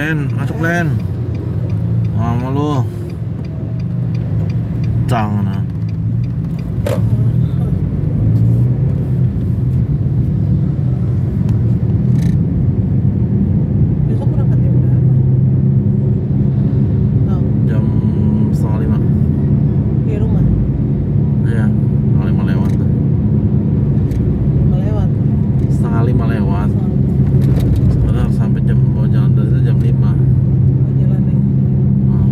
masuk Len. Mama lu. Jangan. Besok berangkat jam berapa? Tahu Jam 4:30. di rumah Iya, 4:30 lewat tuh. melewat. 4:30 lewat. Sebenarnya sampai mau jalan dari itu jam 5. Mau jalan deh. Mau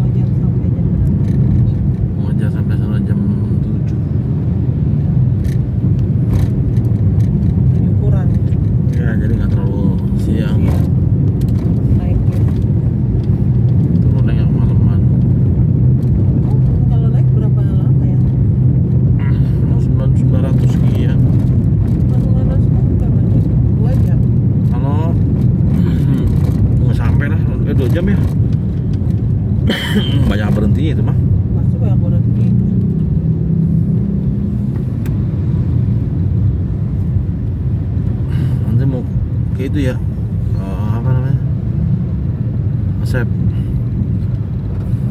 ngejar sampai jam berapa? Mau ngejar sampai sana jam 7. 7 kurang. Ya, jadi nggak terlalu siang. Naiknya. Turunnya yang malaman. Oh, kalau naik berapa lama ya? 900 sekian. Langsung naik berapa jam? 2 jam. Kalau nggak sampai lah, 2 jam ya. Banyak berhenti itu mah. Pasti banyak berhenti. Nanti mau ke itu ya, apa namanya, Asep,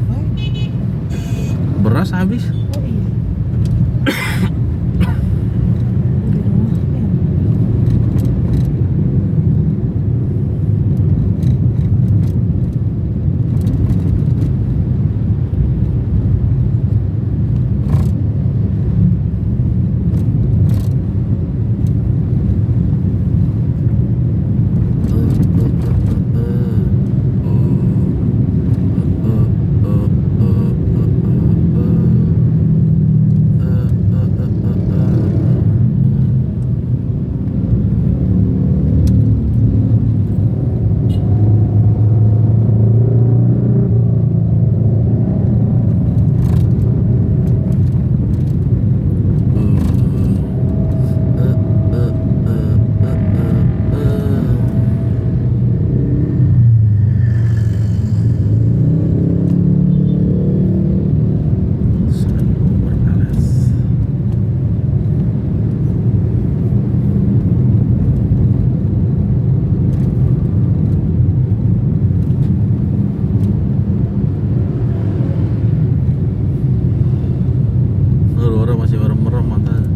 Ngapain? beras habis. Oh iya. Di rumah. Orang masih merem-merem matanya.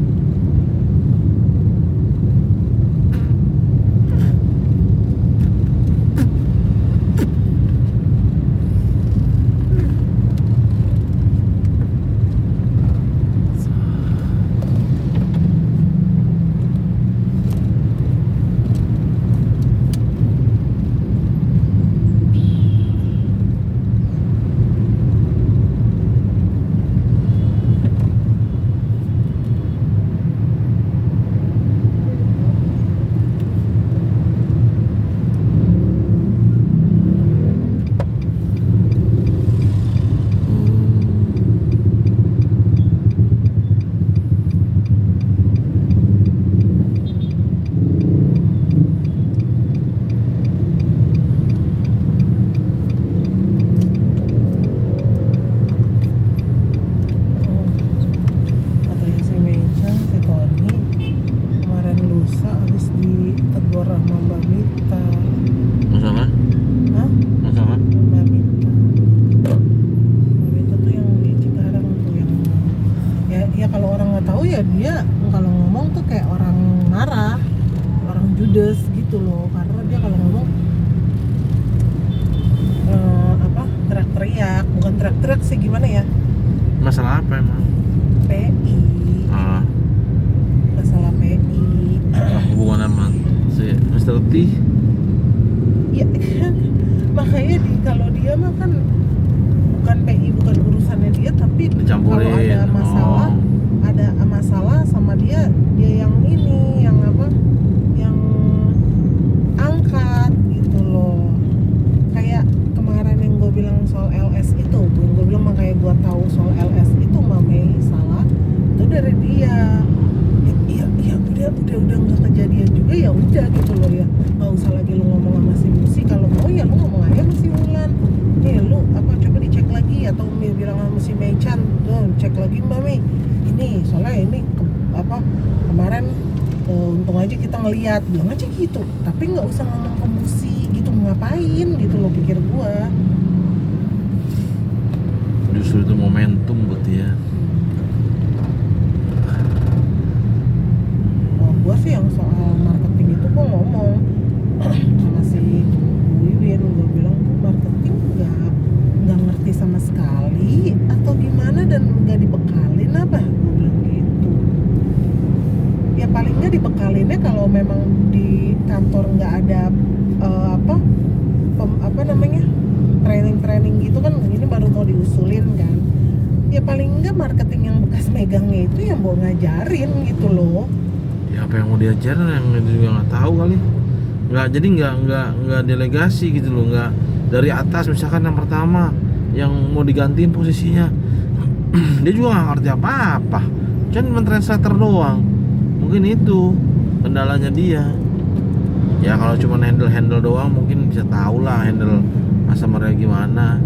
Katanya si Mecha, si Tony kemarin lusa habis ditegur sama Mbak Mita. Masalah? Hah? Masalah? Mbak Mita. Mbak Mita tuh yang di Cikarang tuh yang ya kalau orang nggak tahu ya dia kalau ngomong tuh kayak orang marah, orang judes gitu loh. Karena dia kalau ngomong teriak-teriak, bukan teriak-teriak sih, gimana ya? Masalah apa emang? PI, Ah, masalah PI. hubungan sama si Mr. T. Ya makanya kalau dia mah kan bukan PI, bukan urusannya dia, tapi Dicampurin. kalau ada masalah, Oh. ada masalah sama dia yang ini, yang apa, yang angkat gitu loh. Kayak kemarin yang gue bilang soal LS itu, gue bilang makanya gue tahu soal LS itu Mame salah itu dari dia. Ya udah nggak kejadian juga, ya udah gitu loh ya, nggak usah lagi lu ngomong sama si Musi. Kalau mau ya lu ngomong aja sama si Wulan, nih lu apa, coba dicek lagi, atau bilang sama si Meichan, tuh cek lagi Mbak Mei ini, soalnya ini kemarin untung aja kita ngeliat, bilang aja gitu, tapi nggak usah ngomong ke Musi gitu ngapain gitu loh pikir gua. Justru itu momentum buat dia. Oh, gua sih yang soal marketing itu gua ngomong sama si Wiwin, gua bilang tuh marketing nggak ngerti sama sekali atau gimana dan nggak dibekalin apa, gua bilang gitu. Ya paling nggak dibekalinnya kalau memang di kantor nggak ada apa namanya training gitu kan, ini baru mau diusulin kan. Ya paling nggak marketing yang bekas megangnya itu yang mau ngajarin gitu loh. Ya apa yang mau diajarin yang juga nggak tahu kali. Nggak delegasi gitu loh, nggak dari atas misalkan yang pertama yang mau digantiin posisinya dia juga nggak ngerti apa-apa, cuma mentranslator doang. Mungkin itu kendalanya dia. Ya kalau cuma handle doang mungkin bisa tahu lah handle masa mereka gimana.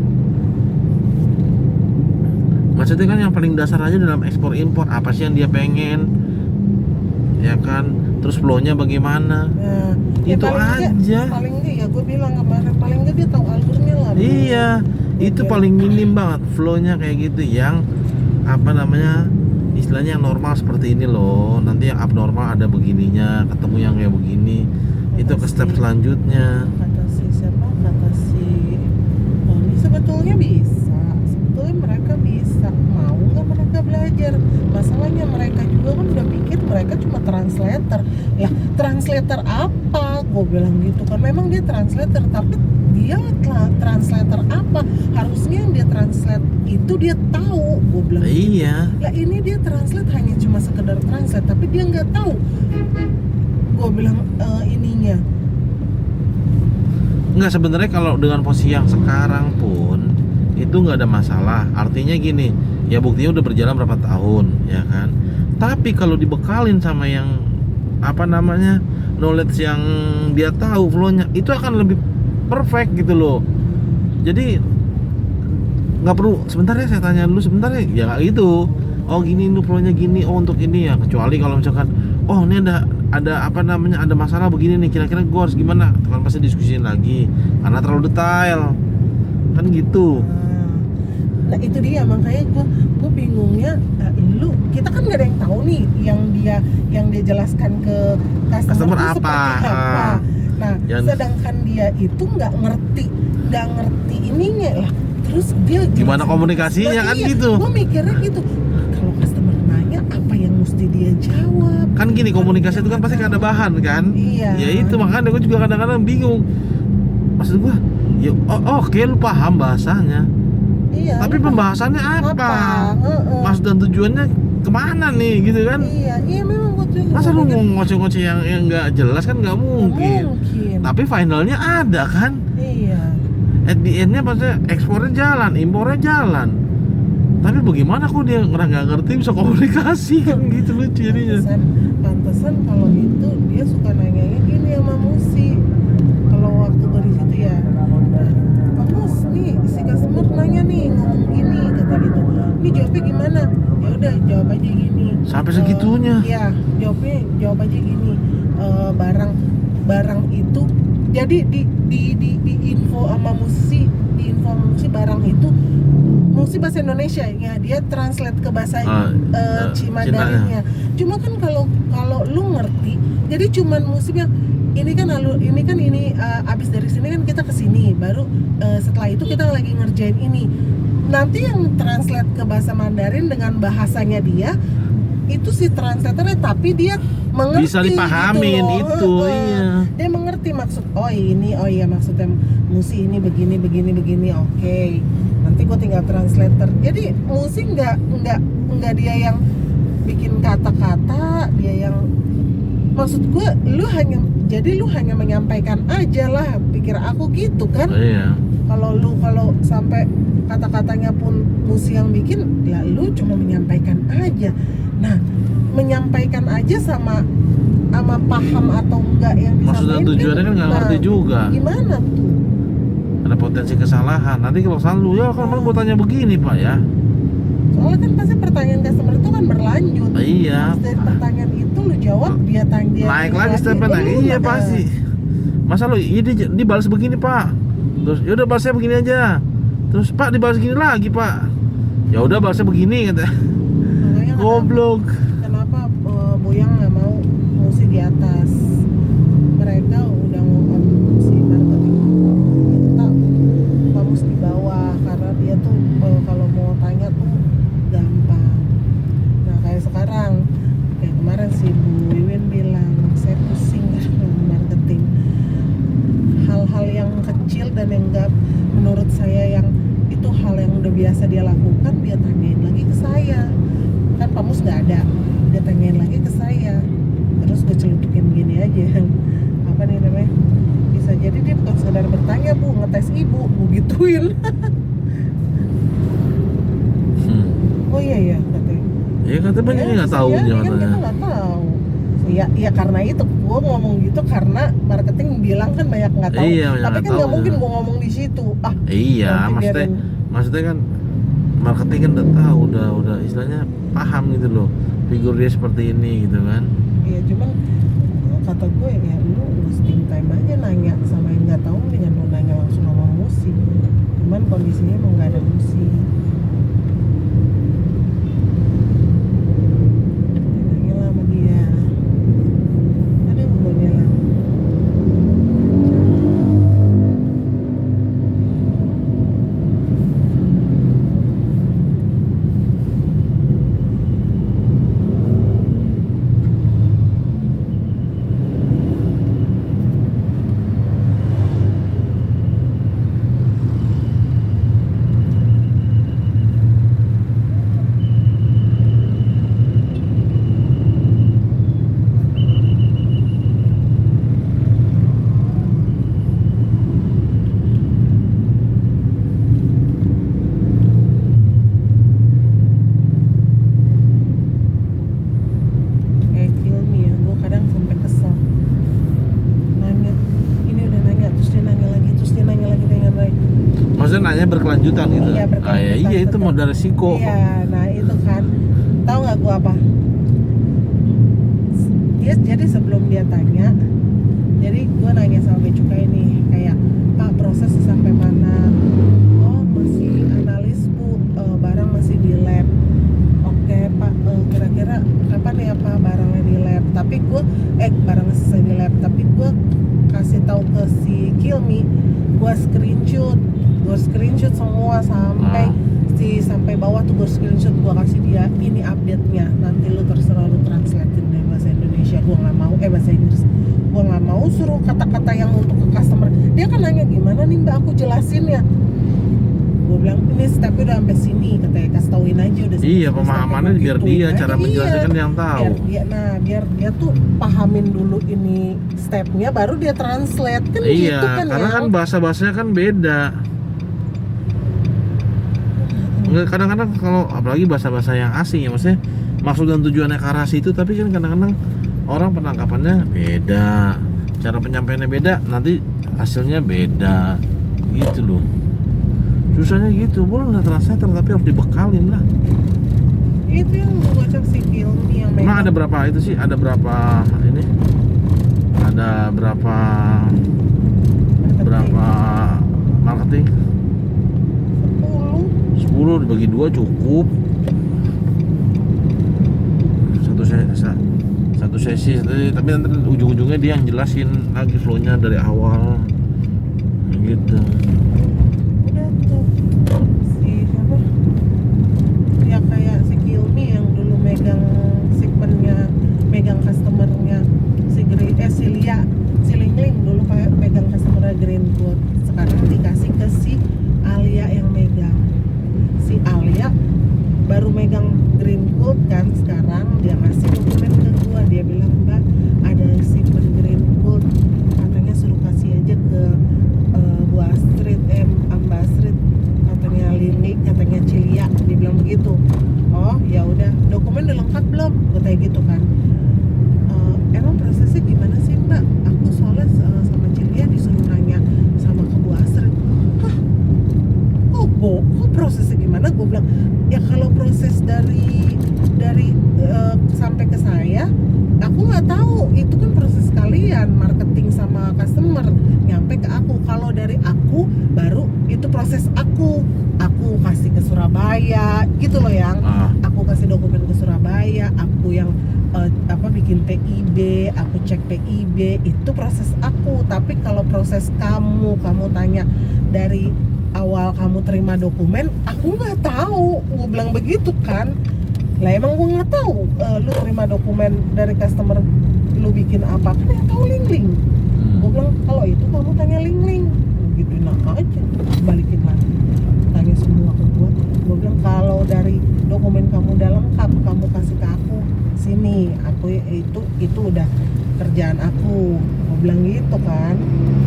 Maksudnya kan yang paling dasar aja dalam ekspor impor apa sih yang dia pengen, ya kan, terus flow-nya bagaimana. Nah, itu aja. Paling enggak ya gue bilang kemarin, paling enggak dia tahu alurnya lah. Iya, itu paling minim banget flow-nya kayak gitu, yang apa namanya, istilahnya yang normal seperti ini loh, nanti yang abnormal ada begininya, ketemu yang kayak begini, itu ke step selanjutnya. Kata si Tony sebetulnya mereka bisa, mau nggak mereka belajar. Masalahnya mereka juga kan udah pikir mereka cuma translator. Ya translator apa, gue bilang gitu kan, memang dia translator, tapi dia translator apa, harusnya yang dia translate itu dia tahu, gue bilang iya gitu. Lah ini dia translate hanya cuma sekedar translate, tapi dia nggak tahu, gue bilang ininya. Enggak, sebenarnya kalau dengan posisi yang sekarang pun itu nggak ada masalah. Artinya gini, ya buktinya udah berjalan berapa tahun, ya kan. Tapi kalau dibekalin sama yang apa namanya, knowledge yang dia tahu flow-nya, itu akan lebih perfect gitu loh. Jadi nggak perlu sebentar ya saya tanya dulu sebentar ya nggak gitu. Oh gini ini flow-nya gini, oh untuk ini ya. Kecuali kalau misalkan oh ini ada apa namanya, ada masalah begini nih, kira-kira gue harus gimana, kan pasti diskusiin lagi karena terlalu detail kan gitu. Nah itu dia, makanya gue bingungnya. Kita kan nggak ada yang tahu nih yang dia jelaskan ke customer itu apa. seperti apa. Nah sedangkan dia itu nggak ngerti ininya lah. Terus dia gimana komunikasinya kan gitu. Gue mikirnya gitu, kalau customer nanya apa yang mesti dia jawab. Kan gini, komunikasi itu kan pasti kan ada bahan kan. Iya. Ya itu makanya gue juga kadang-kadang bingung. Maksud gue, ya oke lu paham bahasanya. Iya. Tapi pembahasannya apa? Maksud dan tujuannya kemana nih gitu kan? Iya memang gue juga. Masa lu mau ngoceh-ngoceh yang nggak jelas kan nggak mungkin. Tapi finalnya ada kan? Iya. At the end-nya maksudnya ekspornya jalan, impornya jalan. Tapi bagaimana kok dia nggak ngerti bisa komunikasi kan gitu lucu jadinya. Pantesan kalau itu dia suka nanyanya gini sama Musi. Kalau waktu gue di situ ya, Pak Mus nih si customer nanya nih ngomong gini kata gitu. Ini jawabnya gimana? Ya udah jawab aja gini. Sampai segitunya. Iya, jawab aja gini. Barang itu jadi di info sama Musi, barang itu Musi bahasa Indonesia ya, dia translate ke bahasa Cimandarinnya. Cuma kan kalau lu ngerti, jadi cuman Musi bilang ini abis dari sini kan kita ke sini, baru setelah itu kita lagi ngerjain ini. Nanti yang translate ke bahasa Mandarin dengan bahasanya dia itu si translatornya, tapi dia mengerti, bisa dipahamin gitu loh. Iya. Dia mengerti maksud iya maksudnya Musi ini begini oke. Nanti gue tinggal translator. Jadi Musi nggak dia yang bikin kata-kata, dia yang maksud gue lu hanya menyampaikan aja lah, pikir aku gitu kan. Iya. Kalau sampai kata-katanya pun Musi yang bikin, ya lu cuma menyampaikan aja. Nah, menyampaikan aja sama paham atau enggak yang disampaikan. Maksud dan tujuannya kan nggak ngerti juga. Gimana tuh? Ada potensi kesalahan. Nanti kalau selalu ya kan mau tanya begini Pak ya. Soalnya kan pasti pertanyaan customer itu kan berlanjut. Iya. Dari pertanyaan itu lu jawab, dia tanya naik lagi step lagi. Iya pasti. masa lo iya dia balas begini pak, terus ya udah balasnya begini aja, terus pak dibalas gini lagi pak, ya udah balasnya begini kata. Makanya Goblok. kenapa Boyang nggak mau ngungsi di atas? Mereka udah ngungsi marketing kita bagus di bawah karena dia tuh kalau mau tanya tuh gampang. Nah kayak sekarang, kayak kemarin si Bu Wiwin bilang saya pusing dengan marketing. Hal-hal yang kecil dan yang enggak menurut saya yang itu hal yang udah biasa dia lakukan, dia tanyain lagi ke saya. Kan Pamus nggak ada, dia tanyain lagi ke saya, terus gue celutukin gini aja apa nih namanya, bisa jadi dia bukan sekedar bertanya bu, ngetes ibu, gue gituin. Oh iya ya katanya. Ya katanya banyak yang nggak tahu Iya, dia kan kita katanya. nggak tahu. Ya karena itu gue ngomong gitu karena marketing bilang kan banyak nggak tahu. Iya, banyak Tapi nggak kan tahu, nggak mungkin ya. gue ngomong di situ. Iya, nanti maksudnya kan marketing kan udah tahu, udah istilahnya paham gitu loh, figur dia seperti ini gitu kan. Iya cuman kata gue ya lu wasting time aja nanya sama yang nggak tahu, mendingan lu nanya langsung sama musik. Cuman kondisinya emang nggak ada musik. Nanya lah sama dia. Aduh gue bilang. Kill me ya, gue kadang sampai kesel nanya, ini udah nanya, terus dia nanya lagi, terus dia nanya lagi. Maksudnya nanya berkelanjutan gitu. Iya, berkelanjutan, Iya itu betul. modal resiko. Iya, nah itu kan, tahu nggak gue apa? Dia jadi sebelum dia tanya, jadi gue nanya sama Bea Cukai nih, kayak Pak proses sampai mana? Oh masih analis bu, barang masih di lab. Oke Pak, kira-kira kapan ya Pak barangnya di lab? Tapi gue barangnya selesai di lab, tapi gue kasih tahu ke si Kilmi, gue screenshot semua sampai bawah tuh, gue screenshot, gue kasih dia ini update-nya, nanti lu terserah lu translatein deh bahasa Indonesia, gue nggak mau bahasa Inggris, gue nggak mau suruh kata-kata yang untuk ke customer. Dia kan nanya gimana nih mbak aku jelasin ya, gue bilang ini stepnya udah sampai sini, katanya kasih tauin aja udah. Iya, pemahamannya biar dia cara menjelaskan yang tahu. Biar dia tuh pahamin dulu ini stepnya, baru dia translate kan. Iya, gitu kan karena ya. kan bahasa-bahasanya kan beda. Kadang-kadang kalau apalagi bahasa-bahasa yang asing ya, maksudnya maksud dan tujuannya ke arah situ, tapi kan kadang-kadang orang penangkapannya beda, cara penyampaiannya beda, nanti hasilnya beda gitu loh. Susahnya gitu, boleh nggak translator tapi harus dibekalin lah. Itu yang gue baca si Kilmi yang Emang ada berapa itu sih? Ada berapa ini? Ada berapa marketing? 10 dibagi 2 cukup. Satu sesi, tapi nanti ujung-ujungnya dia yang jelasin lagi flow-nya dari awal gitu. Udah tuh si siapa? Ya kayak si Kilmi yang dulu megang segmennya, megang customernya si Lia, si Lingling dulu megang customernya Greenwood. Sekarang dikasih ke si Alia yang megang. Si Alia baru megang Greenwood kan, sekarang dia ngasih dokumen ke gua, dia bilang mbak ada segmen Greenwood, katanya suruh kasih aja ke Bu Astrid, Mbak Astrid, katanya Lili, katanya Cilia, dia bilang begitu. Oh ya udah, dokumen udah lengkap belum? Gue kayak gitu kan. Emang prosesnya gimana sih mbak? Aku soalnya sama Cilia disuruh nanya sama ke Bu Astrid. Hah? Kok prosesnya gimana? Gue bilang ya kalau proses dari sampai ke saya, aku nggak tahu, itu kan proses kalian marketing sama customer. si B itu proses aku. Tapi kalau proses kamu tanya dari awal kamu terima dokumen, aku nggak tahu. Gue bilang begitu kan. Lah emang gue nggak tahu lu terima dokumen dari customer, lu bikin apa, kan yang tahu Lingling. Gue bilang kalau itu kamu tanya Lingling. Gitu nah aja, balikin lagi, tanya semua ke gue bilang kalau dari dokumen kamu udah lengkap, kamu kasih ke aku sini, aku itu udah kerjaan aku. Gue bilang gitu kan.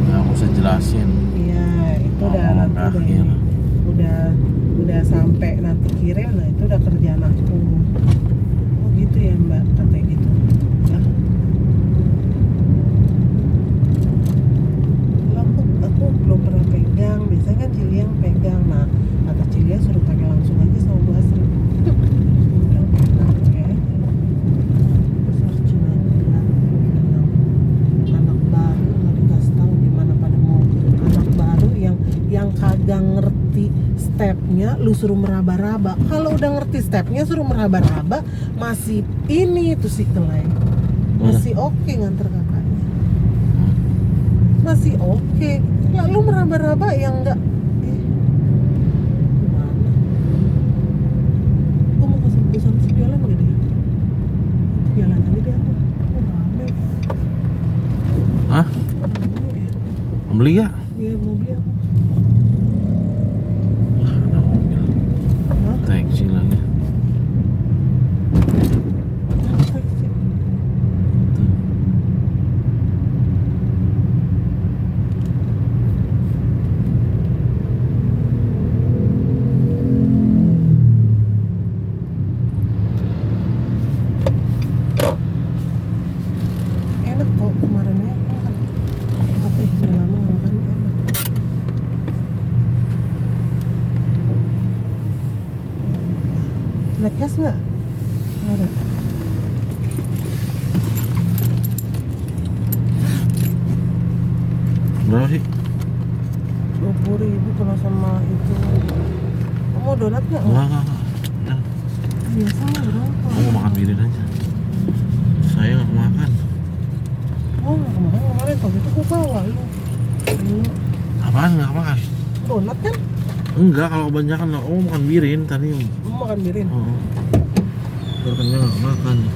Nah, aku usah jelasin. Iya, itu udah Awal nanti sampai akhir. udah sampai nanti kirim, nah itu udah kerjaan aku. Oh gitu ya Mbak, katanya gitu. Lah, aku belum pernah pegang, biasanya kan Cilia yang pegang. Nah kata Cilia suruh tanya langsung aja sama Bu Asri. Bilang pegang aja. Searching aja bilang anak baru nggak dikasih tahu gimana pada mau anak baru yang kagak ngerti stepnya, lu suruh meraba-raba. Kalau udah ngerti stepnya suruh meraba-raba, masih ini tuh si Keleng masih oke nganter kakaknya, masih oke. Lalu meraba-raba yang enggak gimana? Gue mau pesan si jualan gak dia? Jalan aja deh aku. Rame. Hah? Rame ya. Beli ya? Iya mau beli aku. Wah, ada mobil. Hah? Taksi lagi. Taksi. Tuh. Enak kok kemarinnya makan. Tapi udah lama nggak makan, enak. Naik gas nggak? Nggak ada. Berapa sih? 20.000 kalau sama itu. Kamu mau donat nggak? Enggak. Nah, Biasa mah berapa? aku mau makan birin aja. Saya nggak makan. Oh kemarin kalau gitu aku bawa lu. Ini Apaan nggak makan? donat kan? Enggak, kalau kebanyakan lah. Oh, makan birin tadi. Mau makan birin. Oh. Biar kenyang nggak makan.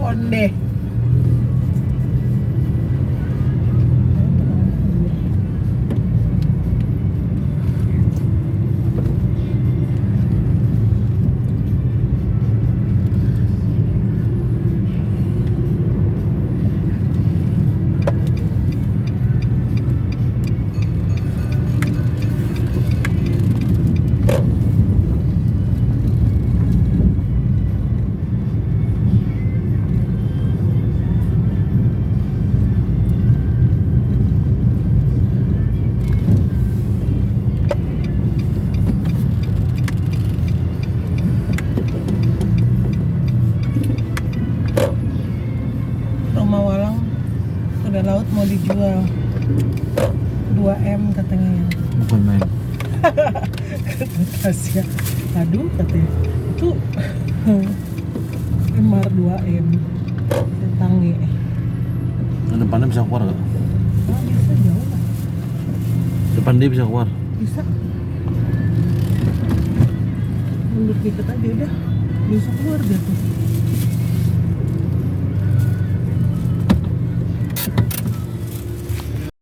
Onde. Rumah Walang udah laut mau dijual 2M katanya ya. Bukan main. Tasya, aduh katanya itu Emar 2M Tangi. Depannya bisa keluar nggak? Oh, bisa jauh lah, Depan dia bisa keluar. bisa mundur dikit aja udah bisa keluar dia tuh.